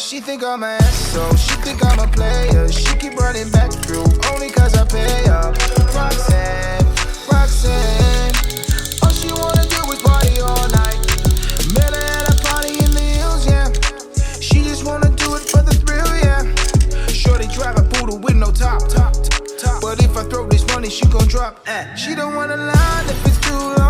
She think I'm an asshole, she think I'm a player. She keep running back through, only cause I pay her. Roxanne, Roxanne, all she wanna do is party all night. Met her at a party in the hills, yeah. She just wanna do it for the thrill, yeah. Shorty drive a poodle with no top. But if I throw this money, she gon' drop. She don't wanna lie if it's too long.